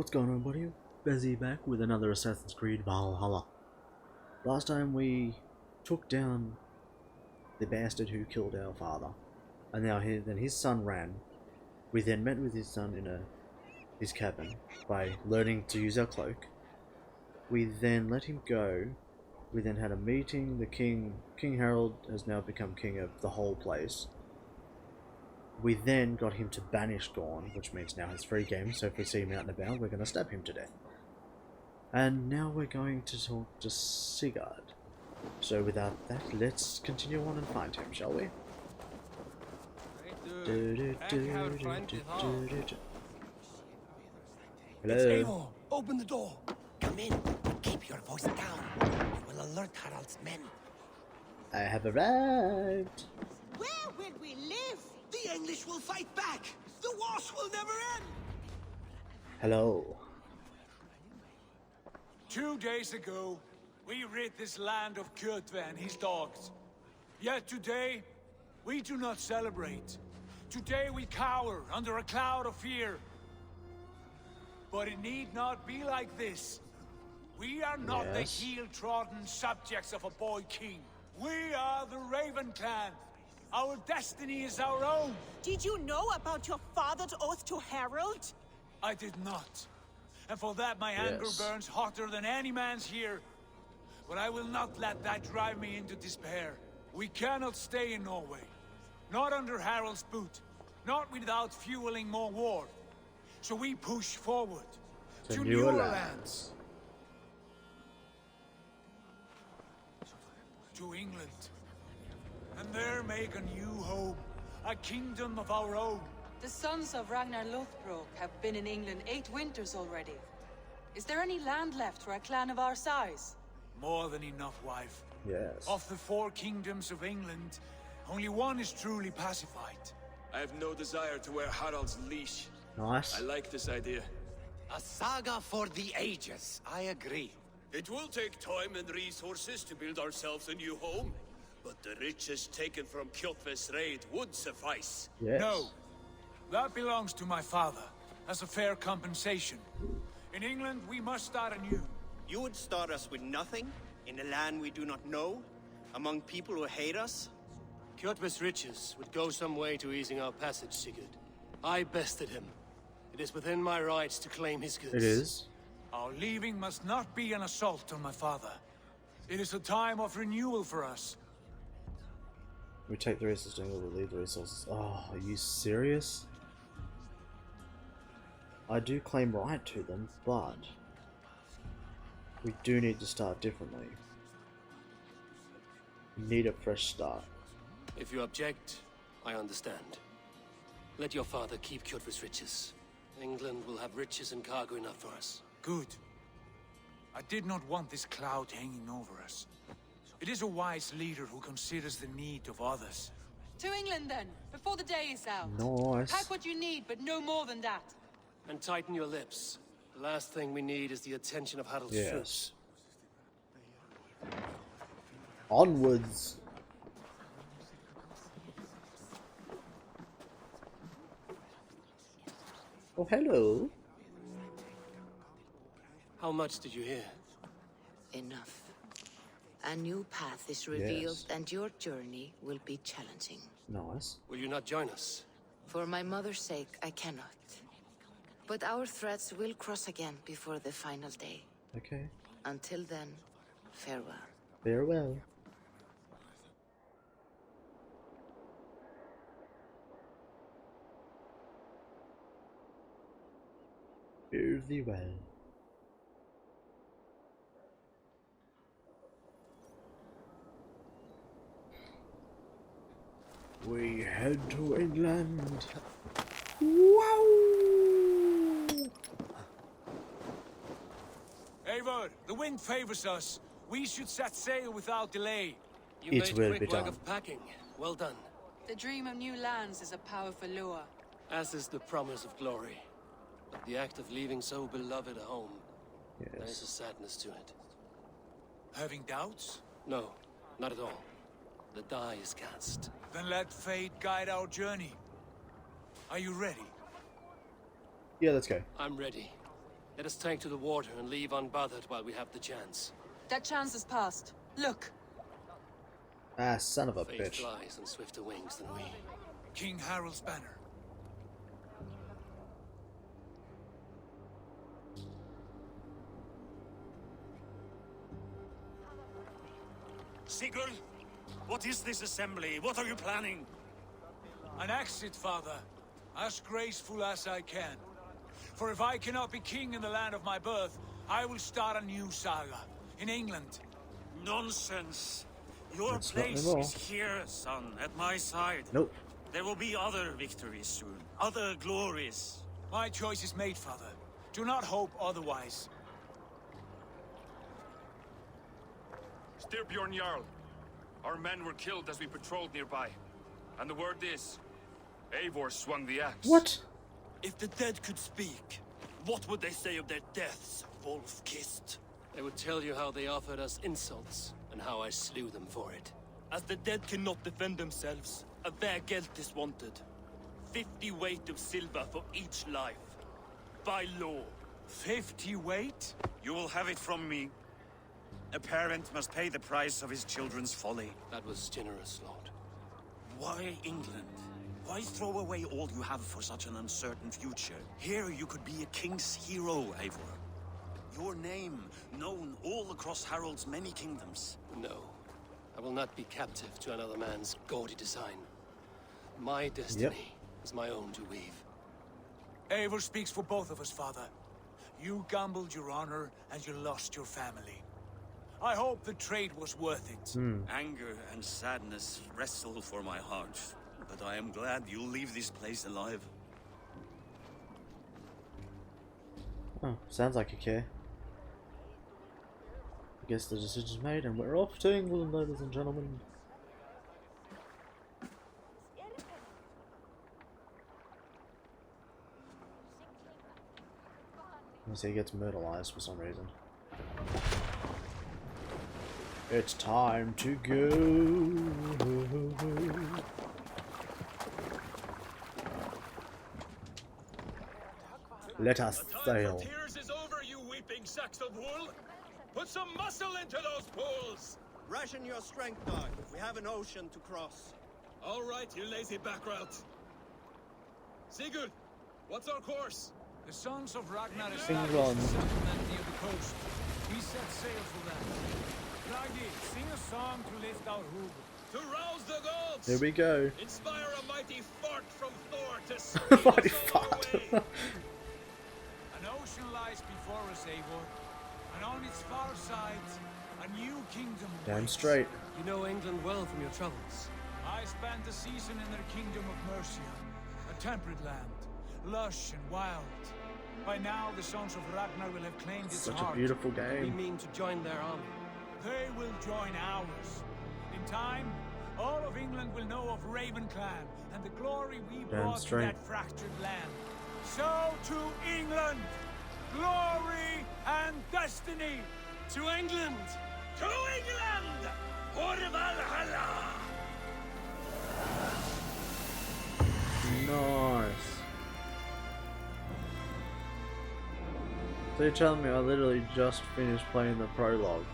What's going on, buddy? Bezies back with another Assassin's Creed Valhalla. Last time we took down the bastard who killed our father, and now then his son ran. We then met with his son in his cabin by learning to use our cloak. We then let him go. We then had a meeting. The King Harold has now become king of the whole place. We then got him to banish Gorn, which means now he's free game, so if we see him out and about, we're going to stab him to death. And now we're going to talk to Sigurd. So without that, let's continue on and find him, shall we? It's Hello. Eivor. Open the door. Come in. Keep your voice down. You will alert Harald's men. I have arrived. Where will we live? The English will fight back. The wars will never end. Hello. 2 days ago, we rid this land of Kjotve and his dogs. Yet today, we do not celebrate. Today we cower under a cloud of fear. But it need not be like this. We are not the heel-trodden subjects of a boy king. We are the Raven clan. Our destiny is our own. Did you know about your father's oath to Harold? I did not. And for that my anger burns hotter than any man's here. But I will not let that drive me into despair. We cannot stay in Norway. Not under Harold's boot. Not without fueling more war. So we push forward to newer lands. To England. And there make a new home. A kingdom of our own. The sons of Ragnar Lothbrok have been in England 8 winters already. Is there any land left for a clan of our size? More than enough, wife. Yes. Of the 4 kingdoms of England, only one is truly pacified. I have no desire to wear Harald's leash. Nice. I like this idea. A saga for the ages. I agree. It will take time and resources to build ourselves a new home, but the riches taken from Kjotve's raid would suffice. Yes. No. That belongs to my father, as a fair compensation. In England, we must start anew. You would start us with nothing? In a land we do not know? Among people who hate us? Kjotve's riches would go some way to easing our passage, Sigurd. I bested him. It is within my rights to claim his goods. It is. Our leaving must not be an assault on my father. It is a time of renewal for us. We take the resources and we'll leave the resources. Oh, are you serious? I do claim right to them, but we do need to start differently. We need a fresh start. If you object, I understand. Let your father keep Kjotve's riches. England will have riches and cargo enough for us. Good. I did not want this cloud hanging over us. It is a wise leader who considers the need of others. To England then, before the day is out. Nice. Pack what you need, but no more than that. And tighten your lips. The last thing we need is the attention of Harald's troops. Yes. Onwards. Oh, hello. How much did you hear? Enough. A new path is revealed, and your journey will be challenging. Nice. Will you not join us? For my mother's sake, I cannot. But our threads will cross again before the final day. Okay. Until then, farewell. Farewell. Fare thee well. We head to England. Wow! Eivor, the wind favors us. We should set sail without delay. You It will made be quick work done. of packing. Well done. The dream of new lands is a powerful lure. As is the promise of glory. But the act of leaving so beloved a home, there is a sadness to it. Having doubts? No, not at all. The die is cast. Then let fate guide our journey. Are you ready? Yeah, let's go. I'm ready. Let us take to the water and leave unbothered while we have the chance. That chance is past. Look. Ah, son of a Fate bitch. flies on swifter wings than we. King Harold's banner. Sigurd, what is this assembly? What are you planning? An exit, father. As graceful as I can. For if I cannot be king in the land of my birth, I will start a new saga. In England. Nonsense. Your That's not place anymore. is here, son, at my side. Nope. There will be other victories soon. Other glories. My choice is made, father. Do not hope otherwise. Styrbjorn Jarl. Our men were killed as we patrolled nearby. And the word is, Eivor swung the axe. What? If the dead could speak, what would they say of their deaths, wolf-kissed? They would tell you how they offered us insults, and how I slew them for it. As the dead cannot defend themselves, a vergelt is wanted. 50 weight of silver for each life. By law. 50 weight? You will have it from me. A parent must pay the price of his children's folly. That was generous, Lord. Why England? Why throw away all you have for such an uncertain future? Here you could be a king's hero, Eivor. Your name known all across Harold's many kingdoms. No. I will not be captive to another man's gaudy design. My destiny is my own to weave. Eivor speaks for both of us, father. You gambled your honor, and you lost your family. I hope the trade was worth it. Anger and sadness wrestle for my heart. But I am glad you'll leave this place alive. Oh, sounds like you care. I guess the decision's made and we're off to England, ladies and gentlemen. Unless he gets myrtleized for some reason. It's time to go. Let us sail. Tears is over, you weeping sacks of wool. Put some muscle into those pools. Ration your strength, dog. We have an ocean to cross. All right, you lazy backrout. Sigurd, what's our course? The sons of Ragnar England. established a settlement near the coast. We set sail for them. Raggi, sing a song to lift our hoof. To rouse the gods. Here we go. Inspire a mighty fart from Thor to speed Mighty us on our fart. way. An ocean lies before us, Eivor, and on its far sides, a new kingdom Damn waits. straight. You know England well from your travels. I spent a season in their kingdom of Mercia, a temperate land, lush and wild. By now, the sons of Ragnar will have claimed its Such heart. a beautiful We game. mean to join their army. They will join ours. In time, all of England will know of Ravenclan and the glory we Damn brought to straight. that fractured land. So to England, glory and destiny. To England! To England! For Valhalla! Nice. So you're telling me I literally just finished playing the prologue.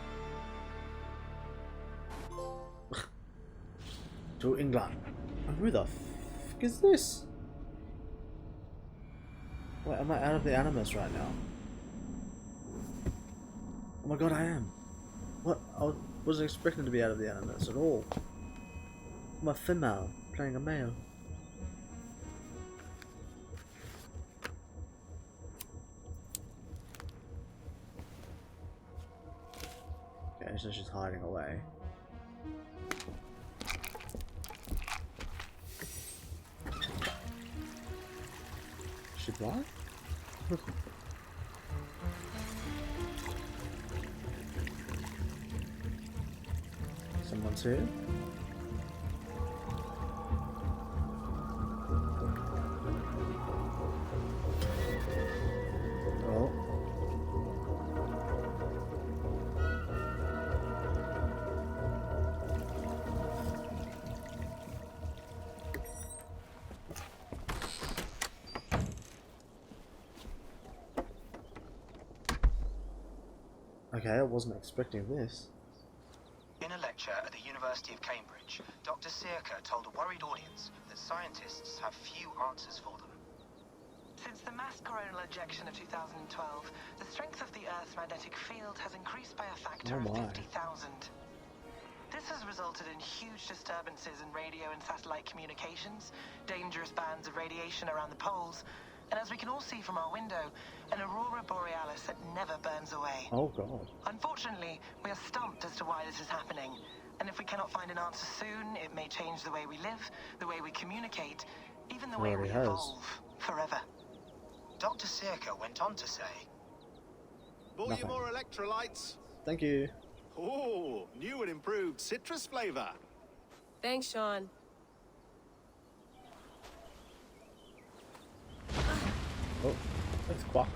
To England. And who the f is this? Wait, am I out of the Animus right now? Oh my god, I am. What? I wasn't expecting to be out of the Animus at all. I'm a female playing a male. Okay, so she's hiding away. She blind? Someone's here? Oh. Okay, I wasn't expecting this. In a lecture at the University of Cambridge, Dr. Searca told a worried audience that scientists have few answers for them. Since the mass coronal ejection of 2012, the strength of the Earth's magnetic field has increased by a factor of 50,000. This has resulted in huge disturbances in radio and satellite communications, dangerous bands of radiation around the poles, and as we can all see from our window, an aurora borealis that never burns away. Oh god. Unfortunately, we are stumped as to why this is happening, and if we cannot find an answer soon, it may change the way we live, the way we communicate, even the way we evolve forever. Dr. Searca went on to say, Bought you more electrolytes? Thank you. Oh, new and improved citrus flavor. Thanks, Sean. Oh, that's Quack.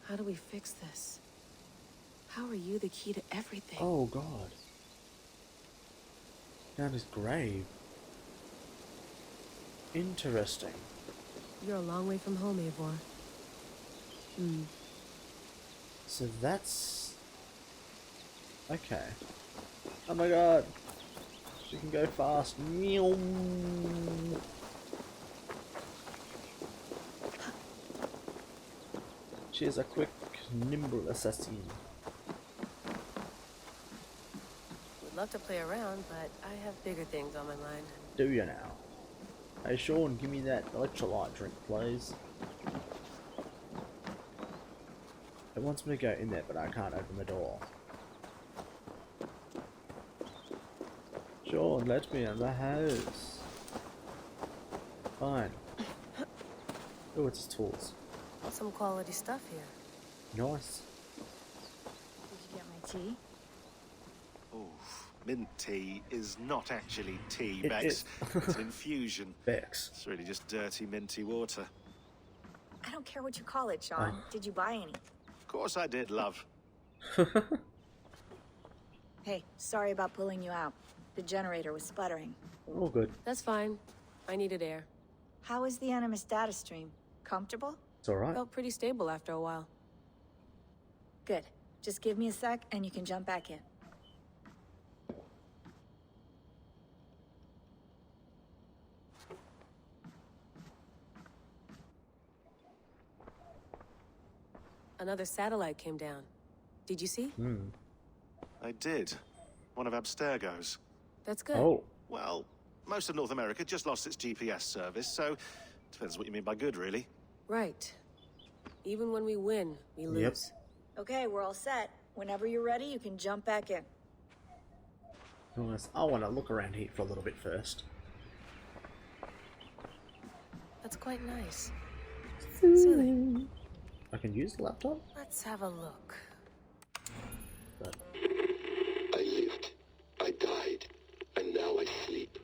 How do we fix this? How are you the key to everything? Oh god. Down his grave. Interesting. You're a long way from home, Eivor. So that's... Okay. Oh my god. She can go fast. Meow. She is a quick, nimble assassin. Would love to play around, but I have bigger things on my mind. Do you now? Hey Sean, give me that electrolyte drink, please. It wants me to go in there, but I can't open the door. Sean, let me in the house. Fine. Oh, it's his tools. Some quality stuff here. Nice. Did you get my tea? Oh, mint tea is not actually tea, Bex. It's an infusion. Bex. It's really just dirty, minty water. I don't care what you call it, Sean. Did you buy any? Of course I did, love. Hey, sorry about pulling you out. The generator was sputtering. All good. That's fine. I needed air. How is the Animus data stream? Comfortable? It's alright. Felt pretty stable after a while. Good. Just give me a sec and you can jump back in. Another satellite came down. Did you see? I did. One of Abstergo's. That's good. Oh. Well, most of North America just lost its GPS service, so depends what you mean by good, really. Right. Even when we win, we lose. Okay, we're all set. Whenever you're ready, you can jump back in. Nice. I want to look around here for a little bit first. That's quite nice. Soothing. I can use the laptop? Let's have a look. But... I lived, I died, and now I sleep.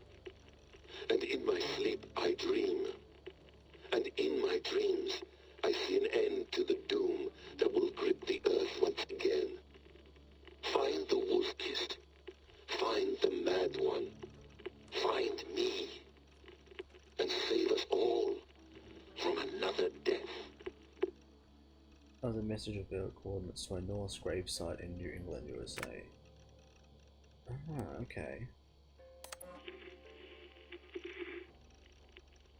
And in my sleep I dream. And in my dreams I see an end to the doom that will grip the earth once again. Find the wolf-kissed. Find the mad one. Find me. And save us all from another death. That was a message of the coordinates to a Norse gravesite in New England, USA. Ah, okay.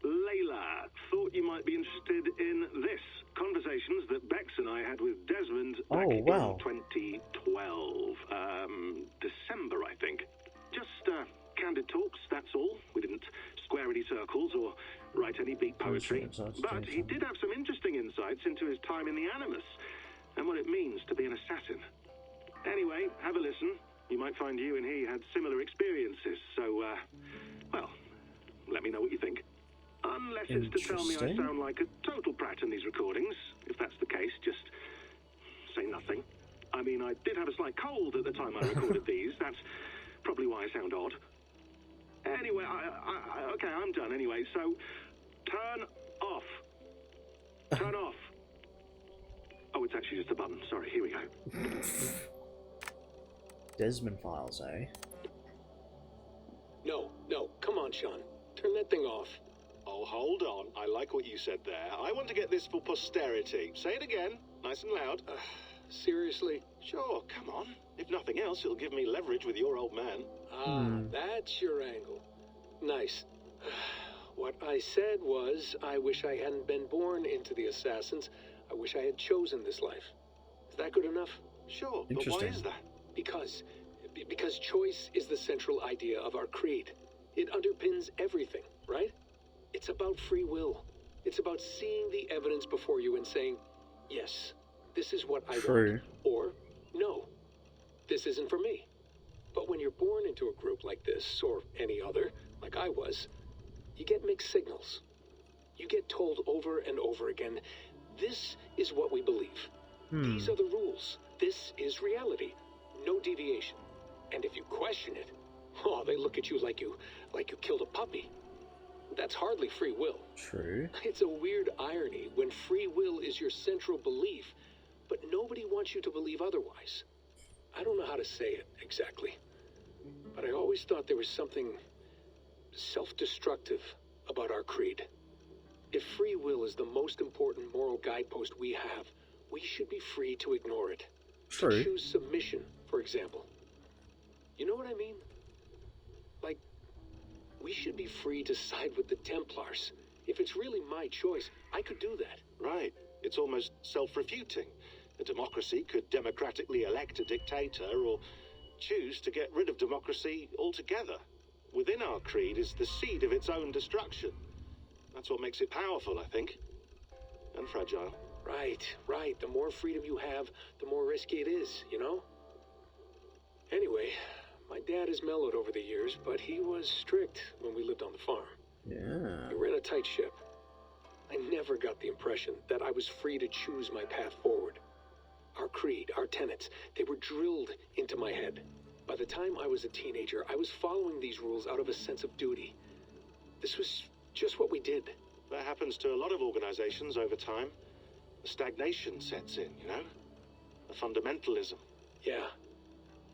Layla, thought you might be interested in this. Conversations that Bex and I had with Desmond back in 2012. December, I think. Just candid talks, that's all. We didn't square any circles or write any beat poetry. But he did have some interesting insights into his time in the Animus and what it means to be an assassin. Anyway, have a listen. You might find you and he had similar experiences, so, well, let me know what you think. Unless it's to tell me I sound like a total prat in these recordings. If that's the case, just say nothing. I mean, I did have a slight cold at the time I recorded these. That's probably why I sound odd. Anyway, okay, I'm done anyway, so turn off. Turn off. Oh, it's actually just a button. Sorry, here we go. Desmond files, eh? Sean. Turn that thing off. Oh, hold on. I like what you said there. I want to get this for posterity. Say it again, nice and loud. Seriously? Sure, come on. If nothing else, it'll give me leverage with your old man. That's your angle. Nice. What I said was, I wish I hadn't been born into the Assassins. I wish I had chosen this life. Is that good enough? Sure, but why is that? Because choice is the central idea of our creed. It underpins everything, right? It's about free will. It's about seeing the evidence before you and saying, yes, this is what I want. Or, no, this isn't for me. But when you're born into a group like this, or any other, like I was, you get mixed signals. You get told over and over again, this is what we believe. These are the rules. This is reality. No deviation. And if you question it, oh, they look at you like you killed a puppy. That's hardly free will. True. It's a weird irony when free will is your central belief, but nobody wants you to believe otherwise. I don't know how to say it exactly, but I always thought there was something self-destructive about our creed. If free will is the most important moral guidepost we have, we should be free to ignore it. True. To choose submission, for example. You know what I mean? Like, we should be free to side with the Templars. If it's really my choice, I could do that. Right. It's almost self-refuting. A democracy could democratically elect a dictator or choose to get rid of democracy altogether. Within our creed is the seed of its own destruction. That's what makes it powerful, I think. And fragile. Right. The more freedom you have, the more risky it is, you know? Anyway, my dad has mellowed over the years, but he was strict when we lived on the farm. Yeah. We ran a tight ship. I never got the impression that I was free to choose my path forward. Our creed, our tenets, they were drilled into my head. By the time I was a teenager, I was following these rules out of a sense of duty. This was just what we did. That happens to a lot of organizations over time. The stagnation sets in, you know? The fundamentalism. Yeah.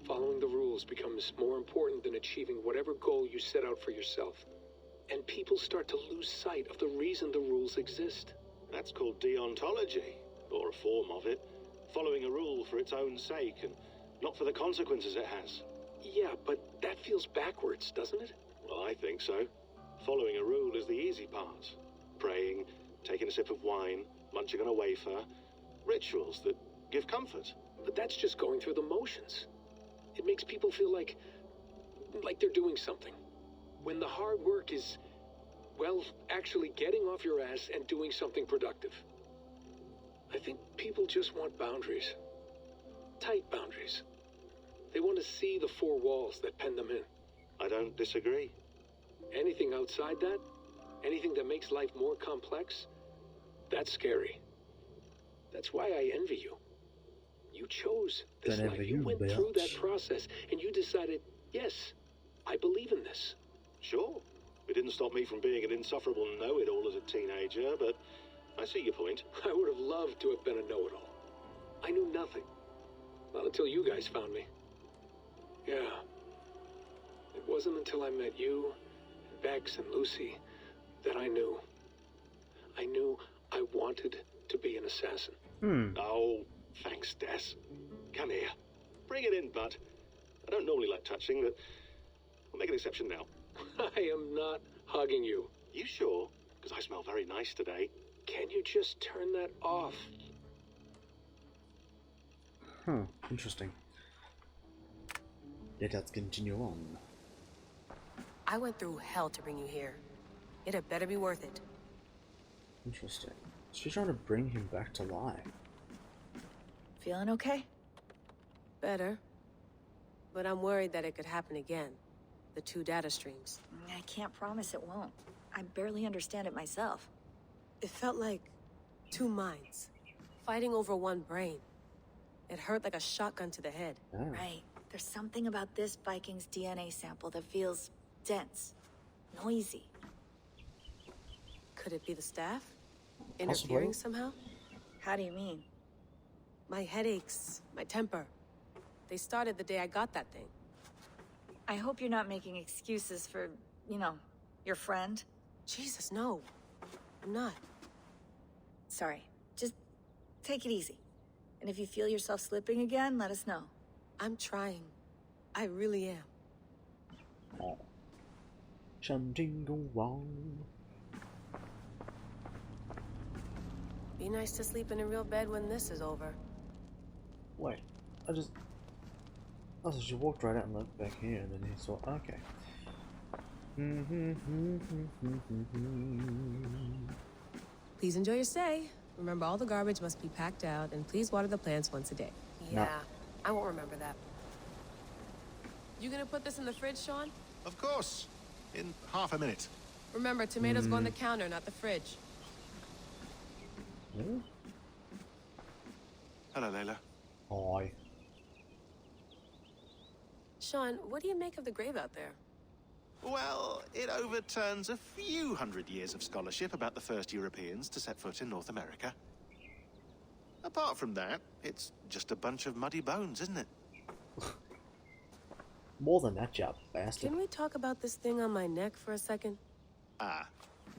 Following the rules becomes more important than achieving whatever goal you set out for yourself. And people start to lose sight of the reason the rules exist. That's called deontology, or a form of it. Following a rule for its own sake and not for the consequences it has. Yeah, but that feels backwards, doesn't it? Well, I think so. Following a rule is the easy part. Praying, taking a sip of wine, munching on a wafer. Rituals that give comfort. But that's just going through the motions. It makes people feel like they're doing something. When the hard work is, well, actually getting off your ass and doing something productive. I think people just want boundaries. Tight boundaries. They want to see the four walls that pen them in. I don't disagree. Anything outside that, anything that makes life more complex, that's scary. That's why I envy you. You chose this life. You went through that process, and you decided, yes, I believe in this. Sure. It didn't stop me from being an insufferable know-it-all as a teenager, but I see your point. I would have loved to have been a know-it-all. I knew nothing. Not until you guys found me. Yeah. It wasn't until I met you, and Bex and Lucy, that I knew. I knew I wanted to be an assassin. Oh, thanks, Des. Come here. Bring it in, bud. I don't normally like touching, but I'll make an exception now. I am not hugging you. You sure? Because I smell very nice today. Can you just turn that off? Interesting. Let us continue on. I went through hell to bring you here. It had better be worth it. Interesting. She's trying to bring him back to life. Feeling okay? Better. But I'm worried that it could happen again. The two data streams. I can't promise it won't. I barely understand it myself. It felt like two minds, fighting over one brain. It hurt like a shotgun to the head. Right. There's something about this Viking's DNA sample that feels dense, noisy. Could it be the staff? Possibly. Interfering somehow? How do you mean? My headaches, my temper. They started the day I got that thing. I hope you're not making excuses for, Your friend? Jesus, no. I'm not. Sorry. Just take it easy. And if you feel yourself slipping again, let us know. I'm trying. I really am. Oh. Something go wrong. Be nice to sleep in a real bed when this is over. Wait, I just walked right out and looked back here, and then he saw. Okay. Please enjoy your stay. Remember, all the garbage must be packed out, and please water the plants once a day. Yeah, I won't remember that. You gonna put this in the fridge, Sean? Of course. In half a minute. Remember, tomatoes go on the counter, not the fridge. Hello, Layla. Hi. Sean, what do you make of the grave out there? Well, it overturns a few hundred years of scholarship about the first Europeans to set foot in North America. Apart from that, it's just a bunch of muddy bones, isn't it? More than that, you bastard. Can we talk about this thing on my neck for a second? Ah,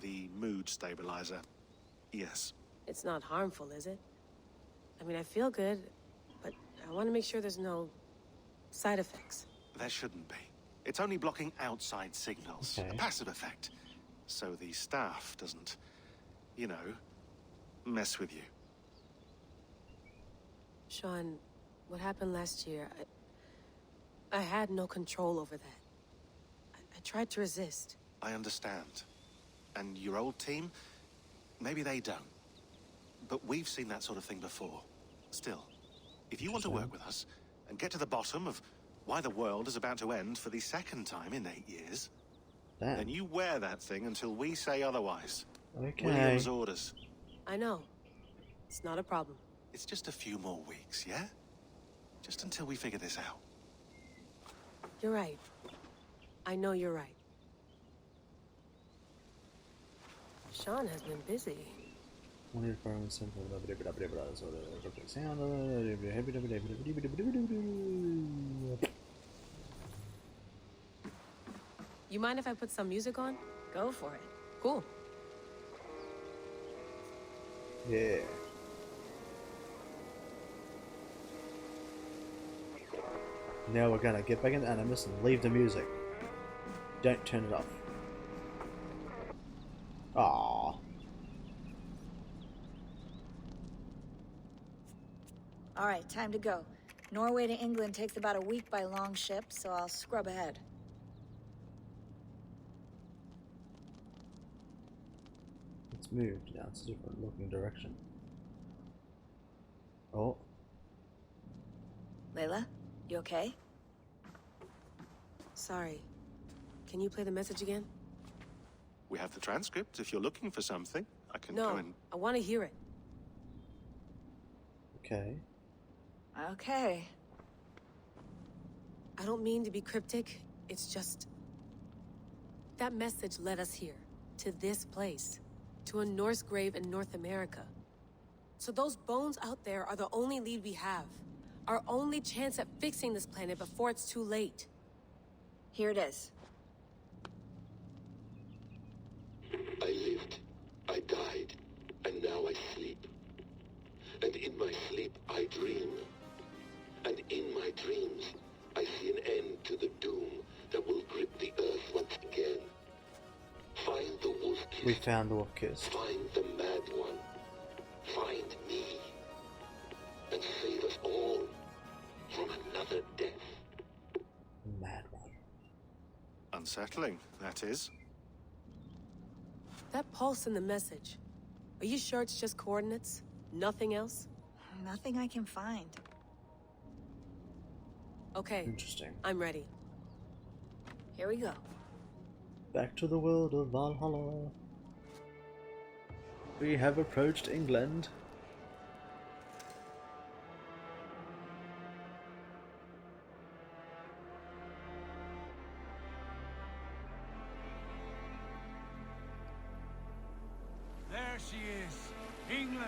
the mood stabilizer. Yes. It's not harmful, is it? I mean, I feel good, but I want to make sure there's no side effects. There shouldn't be. It's only blocking outside signals, a passive effect. So the staff doesn't, you know, mess with you. Sean, what happened last year, I had no control over that. I tried to resist. I understand. And your old team, maybe they don't. But we've seen that sort of thing before. Still, if you want to work with us and get to the bottom of why the world is about to end for the second time in 8 years, then you wear that thing until we say otherwise. Okay. William's orders. I know. It's not a problem. It's just a few more weeks, yeah? Just until we figure this out. You're right. I know you're right. Sean has been busy. You mind if I put some music on? Go for it. Cool. Yeah. Now we're gonna get back into Animus and leave the music. Don't turn it off. Aww. Alright, time to go. Norway to England takes about a week by long ship, so I'll scrub ahead. It's moved now, it's a different looking direction. Oh. Layla, you okay? Sorry. Can you play the message again? We have the transcript if you're looking for something. I can No, go and... I want to hear it. Okay. Okay. I don't mean to be cryptic. It's just... that message led us here. To this place. To a Norse grave in North America. So those bones out there are the only lead we have. Our only chance at fixing this planet before it's too late. Here it is. I lived, I died, and now I sleep. And in my sleep I dream. And in my dreams I see an end to the doom that will grip the earth once again. Find the wolf kiss. We found the wolf kiss. Find the mad one. Find me. And save us all from another death. Mad one. Unsettling, that is. That pulse in the message. Are you sure it's just coordinates? Nothing else? Nothing I can find. Okay. Interesting. I'm ready. Here we go. Back to the world of Valhalla. We have approached England. There she is. England,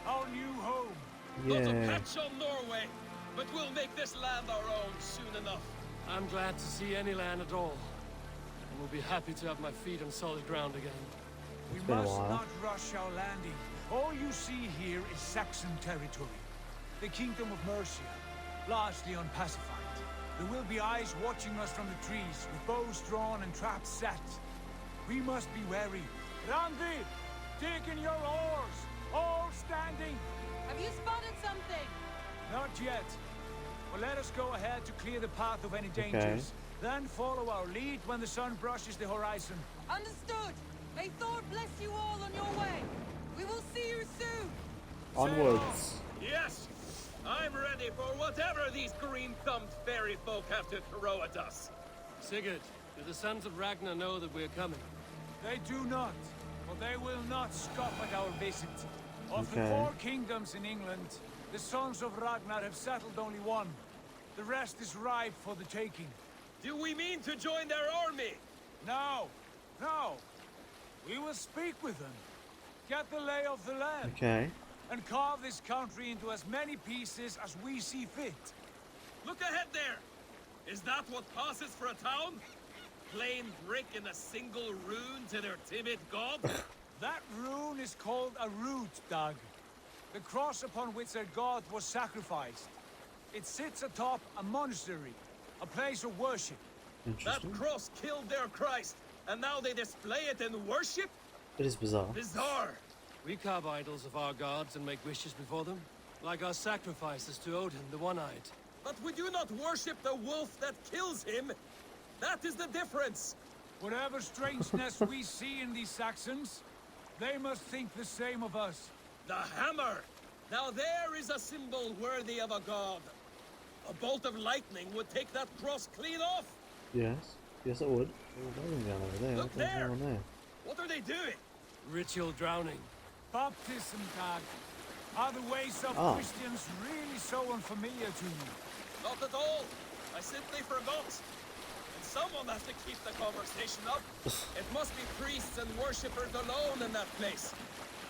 our new home. Not a patch on Norway, but we'll make this land our own soon enough. I'm glad to see any land at all. will be happy to have my feet on solid ground again. We must not rush our landing. All you see here is Saxon territory. The Kingdom of Mercia, largely unpacified. There will be eyes watching us from the trees, with bows drawn and traps set. We must be wary. Randi, dig in your oars, all standing. Have you spotted something? Not yet. But let us go ahead to clear the path of any dangers. Then follow our lead when the sun brushes the horizon. Understood. May Thor bless you all on your way. We will see you soon. Onwards. Yes, I'm ready for whatever these green-thumbed fairy folk have to throw at us. Sigurd, do the sons of Ragnar know that we're coming? They do not, but they will not scoff at our visit. Of the 4 kingdoms in England, the sons of Ragnar have settled only one. The rest is ripe for the taking. Do we mean to join their army? No, no. We will speak with them, get the lay of the land, and carve this country into as many pieces as we see fit. Look ahead there! Is that what passes for a town? Plain brick in a single rune to their timid god? That rune is called a root, Doug. The cross upon which their god was sacrificed. It sits atop a monastery, a place of worship. That cross killed their Christ, and now they display it in worship? It is bizarre. Bizarre! We carve idols of our gods and make wishes before them, like our sacrifices to Odin, the One-Eyed. But we do not worship the wolf that kills him. That is the difference. Whatever strangeness we see in these Saxons, they must think the same of us. The hammer! Now there is a symbol worthy of a god. A bolt of lightning would take that cross clean off. Yes, yes it would. Over there. Look there. On there. What are they doing? Ritual drowning. Baptism, Tag. Are the ways of Christians really so unfamiliar to you? Not at all. I simply forgot. And someone has to keep the conversation up. It must be priests and worshippers alone in that place.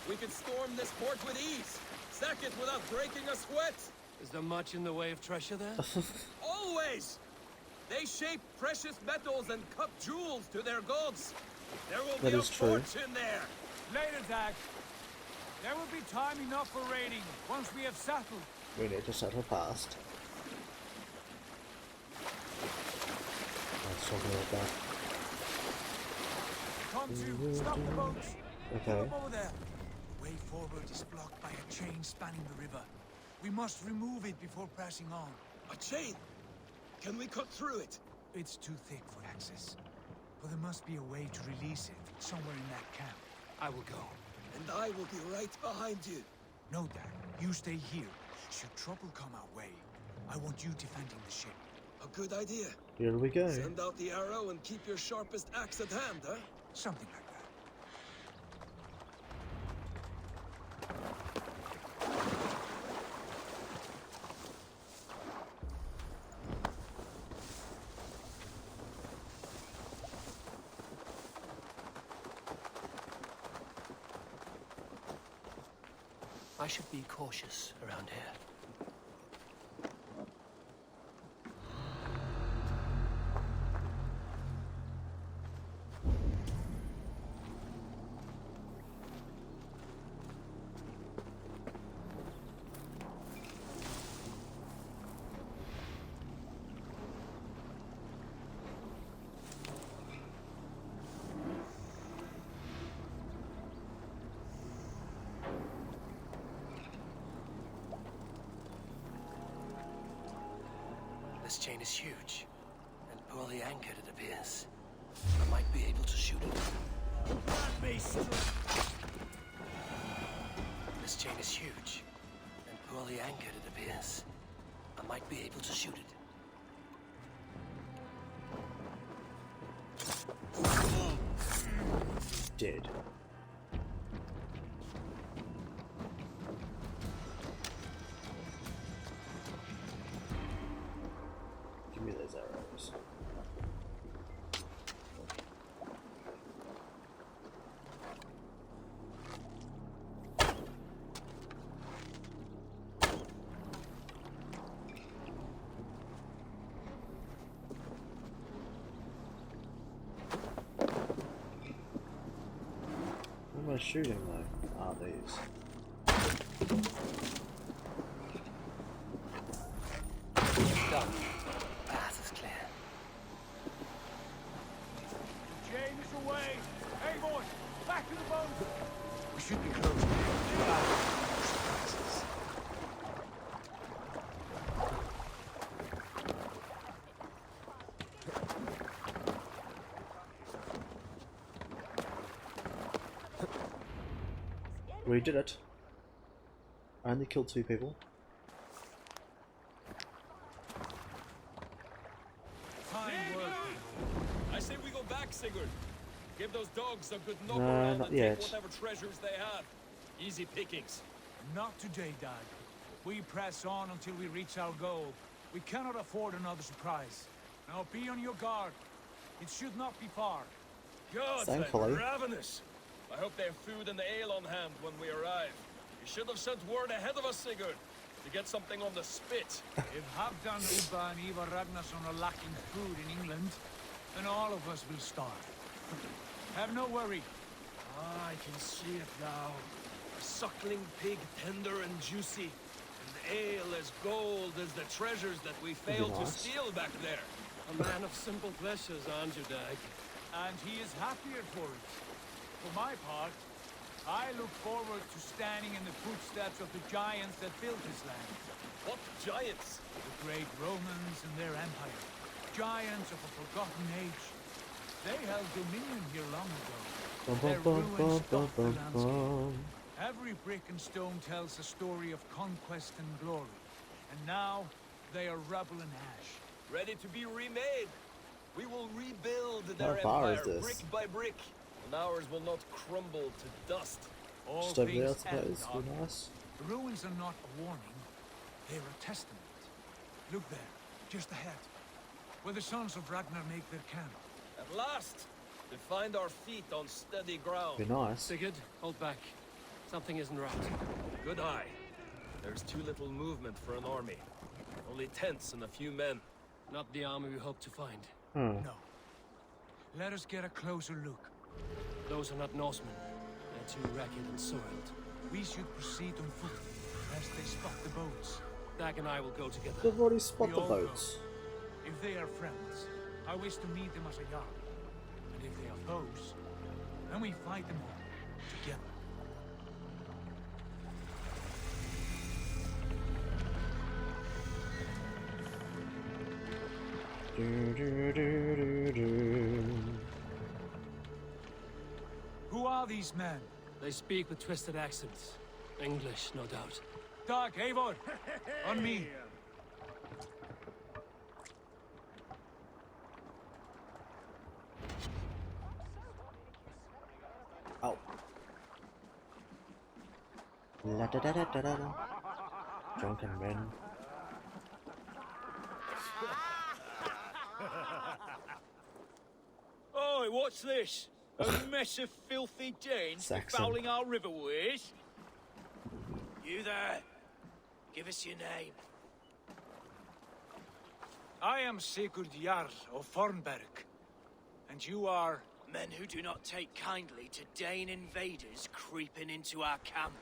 We could storm this port with ease. Sack it without breaking a sweat. Is there much in the way of treasure there? Always! They shape precious metals and cut jewels to their gods. There will be a fortune there. Later, Dag. There will be time enough for raiding once we have settled. We need to settle fast. Let's talk about that. Come to, stop the boats. Okay. Come over there. Way forward is blocked by a chain spanning the river. We must remove it before pressing on. A chain? Can we cut through it? It's too thick for access. But there must be a way to release it somewhere in that camp. I will go. And I will be right behind you. No, Dad. You stay here. Should trouble come our way, I want you defending the ship. A good idea. Here we go. Send out the arrow and keep your sharpest axe at hand, huh? Something like that. I should be cautious around here. This chain is huge, and poorly anchored, it appears. I might be able to shoot it. This chain is huge, and poorly anchored, it appears. I might be able to shoot it. He's dead. Give me those arrows. shooting though? Are these? Done. Path is clear. Jane is away. Hey, boys, back to the boat. We should be close. We did it. I only killed 2 people. Fine work. I say we go back, Sigurd. Give those dogs a good knock No, around not and yet. take whatever treasures they have. Easy pickings. Not today, Dad. We press on until we reach our goal. We cannot afford another surprise. Now be on your guard. It should not be far. God, Thankfully. I'm ravenous. I hope they have food and ale on hand when we arrive. You should have sent word ahead of us, Sigurd, to get something on the spit. If Halfdan, Ubba, and Ivar Ragnarsson are lacking food in England, then all of us will starve. Have no worry. Ah, I can see it now. A suckling pig, tender and juicy. And ale as gold as the treasures that we failed to steal back there. A man of simple pleasures, aren't you, Dag? And he is happier for it. For my part, I look forward to standing in the footsteps of the giants that built this land. What giants? The great Romans and their empire. Giants of a forgotten age. They held dominion here long ago. Their ruins stopped the landscape. Every brick and stone tells a story of conquest and glory. And now, they are rubble and ash. Ready to be remade. We will rebuild How their far is empire this? brick by brick. And ours will not crumble to dust. All Just over there, I things end, suppose. Doc. Be nice. The ruins are not a warning. They're a testament. Look there, just ahead. Where the sons of Ragnar make their camp. At last, we find our feet on steady ground. Be nice. Sigurd, hold back. Something isn't right. Good eye. There's too little movement for an army. Only tents and a few men. Not the army we hope to find. No. Let us get a closer look. Those are not Norsemen. They're too ragged and soiled. We should proceed on foot, lest they spot the boats. Dag and I will go together. They've already spotted We the all go. boats. If they are friends, I wish to meet them as a yard. And if they are foes, then we fight them all, together. Who are these men? They speak with twisted accents. English, no doubt. Dag, Eivor, on me. Oh. La da da da da da da. Drunken men. Oi, what's this? A mess of filthy Danes Saxon. fouling our riverways? You there? Give us your name. I am Sigurd Jarl of Fornberg. And you are... Men who do not take kindly to Dane invaders creeping into our camp.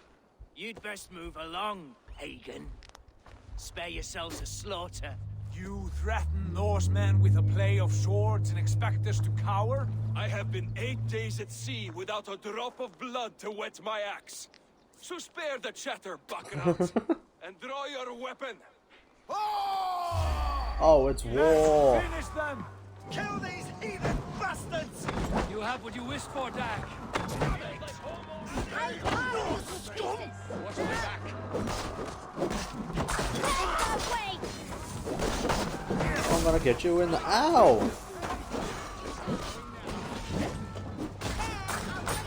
You'd best move along, Hagen. Spare yourselves a slaughter. You threaten Norsemen with a play of swords and expect us to cower? I have been 8 days at sea without a drop of blood to wet my axe. So spare the chatter, buckrads, and draw your weapon. Oh, it's war. Finish them! Kill these heathen bastards! You have what you wished for, Dag. Watch my back. I'm gonna get you in the ow!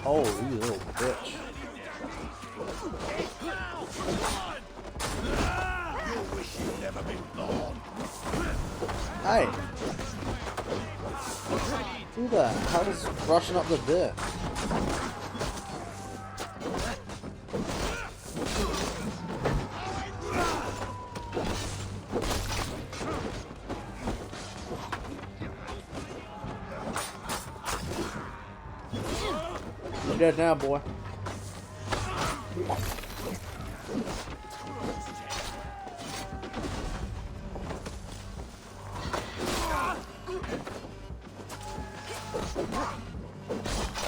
Oh, you little bitch. You wish you'd never been born. Hey! Who the hell is rushing up the dirt? You're dead now, boy.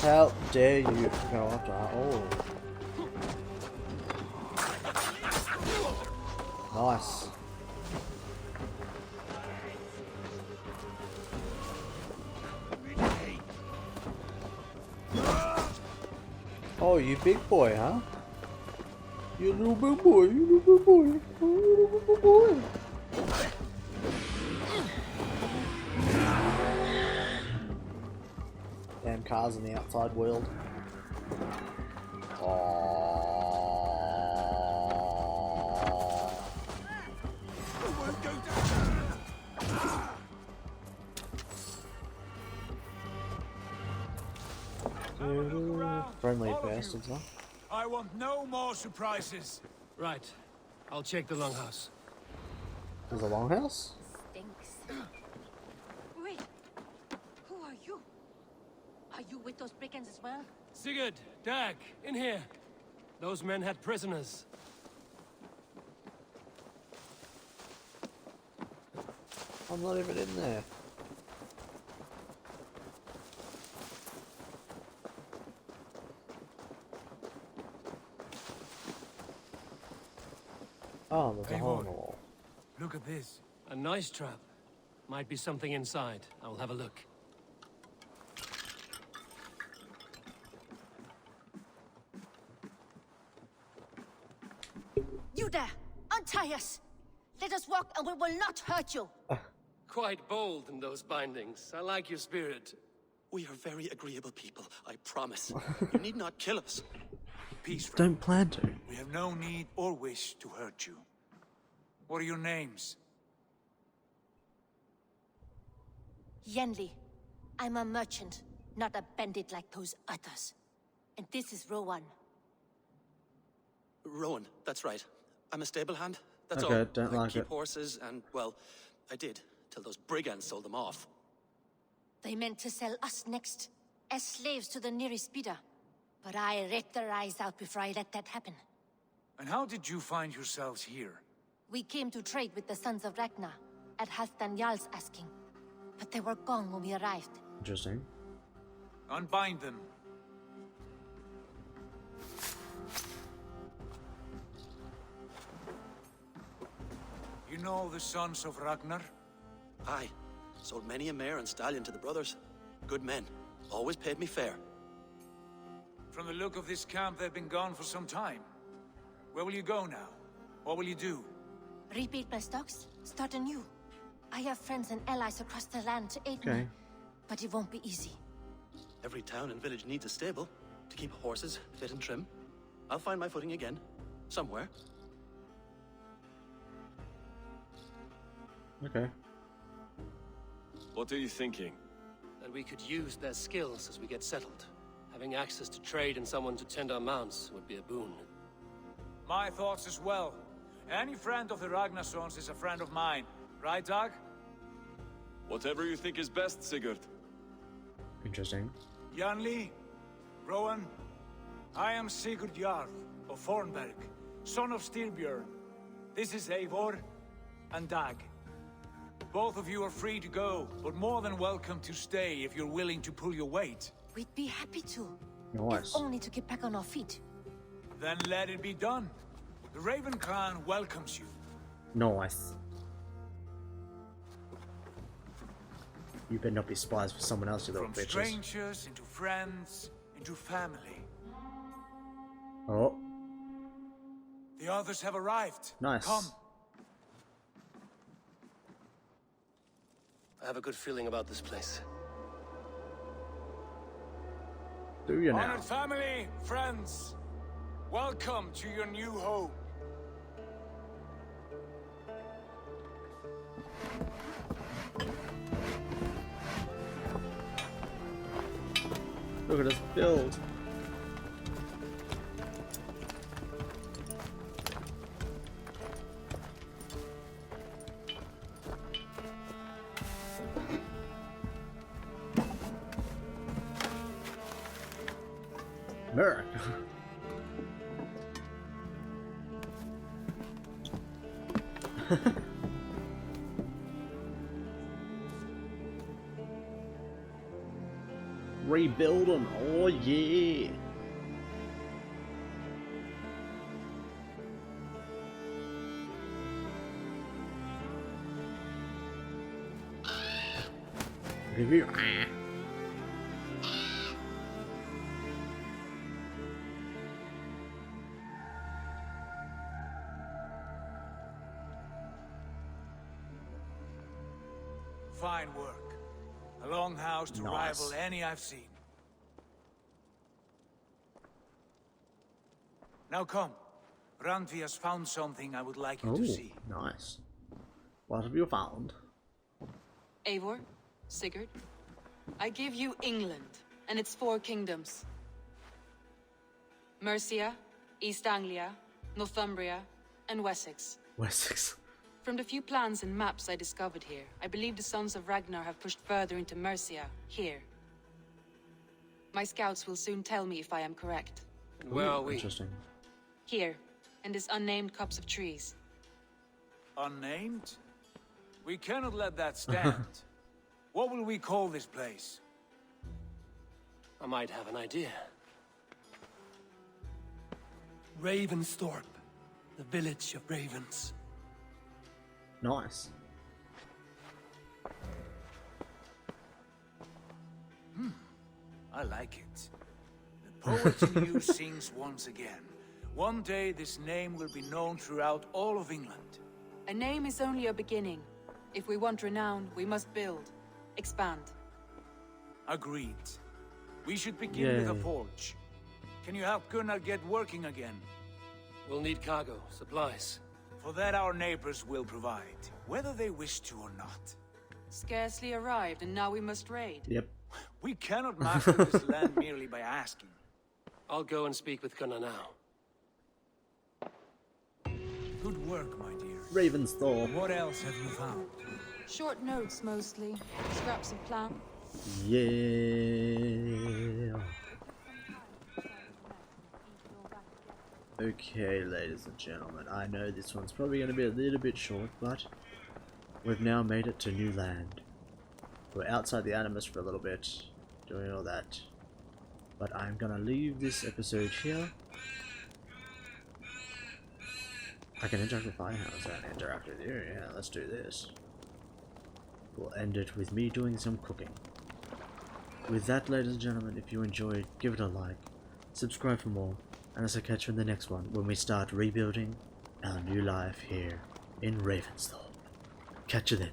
How dare you go after her? Oh. Nice. Oh, you big boy, huh? You little big boy, you little big boy, you little big boy. Damn cars in the outside world. Friendly bastards, huh? I want no more surprises. Right. I'll check the longhouse. There's a longhouse? Stinks. Wait. Who are you? Are you with those brigands as well? Sigurd, Dag, in here. Those men had prisoners. I'm not even in there. Oh, there's a hole in the wall. Look at this. A nice trap. Might be something inside. I'll have a look. You there! Untie us! Let us walk and we will not hurt you! Quite bold in those bindings. I like your spirit. We are very agreeable people, I promise. You need not kill us. Peace, don't plan to. We have no need or wish to hurt you. What are your names? Yenli. I'm a merchant, not a bandit like those others. And this is Rowan. Rowan, that's right. I'm a stable hand, that's okay, all. Don't I like keep it. horses and, well, I did, till those brigands sold them off. They meant to sell us next, as slaves to the nearest bidder. But I ripped their eyes out before I let that happen. And how did you find yourselves here? We came to trade with the Sons of Ragnar, at Halfdan Jarl's asking. But they were gone when we arrived. Interesting. Unbind them. You know the Sons of Ragnar? Aye. Sold many a mare and stallion to the brothers. Good men. Always paid me fair. From the look of this camp, they've been gone for some time. Where will you go now? What will you do? Rebuild my stocks, start anew. I have friends and allies across the land to aid me, but it won't be easy. Every town and village needs a stable to keep horses fit and trim. I'll find my footing again. Somewhere. Okay. What are you thinking? That we could use their skills as we get settled. Having access to trade and someone to tend our mounts would be a boon. My thoughts as well. Any friend of the Ragnarsons is a friend of mine. Right, Dag? Whatever you think is best, Sigurd. Interesting. Janli, Rowan, I am Sigurd Jarl of Fornberg, son of Styrbjörn. This is Eivor and Dag. Both of you are free to go, but more than welcome to stay if you're willing to pull your weight. We'd be happy to. Nice. If only to get back on our feet. Then let it be done. The Raven clan welcomes you. Nice. You better not be spies for someone else, you little From bitches. strangers into friends into family. Oh. The others have arrived. Nice. Come. I have a good feeling about this place. Do you now? Honored family, friends, welcome to your new home. Look at us build. Merrick. Rebuilding, oh yeah! Review. Fine work. A longhouse to rival any I've seen. Now come. Randvi has found something I would like you to see. Nice. What have you found? Eivor, Sigurd, I give you England and its 4 kingdoms. Mercia, East Anglia, Northumbria, and Wessex. Wessex. From the few plans and maps I discovered here, I believe the Sons of Ragnar have pushed further into Mercia, here. My scouts will soon tell me if I am correct. Where are we? Interesting. Here, in this unnamed copse of trees. Unnamed? We cannot let that stand. What will we call this place? I might have an idea. Ravensthorpe, the village of ravens. Nice. I like it. The poet in you sings once again. One day this name will be known throughout all of England. A name is only a beginning. If we want renown, we must build, expand. Agreed. We should begin with a forge. Can you help Gunnar get working again? We'll need cargo, supplies. For that our neighbors will provide, whether they wish to or not. Scarcely arrived, and now we must raid. Yep. We cannot master this land merely by asking. I'll go and speak with Gunnar now. Good work, my dear. Ravensthorpe. What else have you found? Short notes, mostly. Scraps of plan. Yeah. Okay, ladies and gentlemen, I know this one's probably going to be a little bit short, but we've now made it to new land. We're outside the Animus for a little bit, doing all that. But I'm going to leave this episode here. I can interact with Firehouse and interact with you. Yeah, let's do this. We'll end it with me doing some cooking. With that, ladies and gentlemen, if you enjoyed, give it a like, subscribe for more, and I'll catch you in the next one when we start rebuilding our new life here in Ravensthorpe. Catch you then.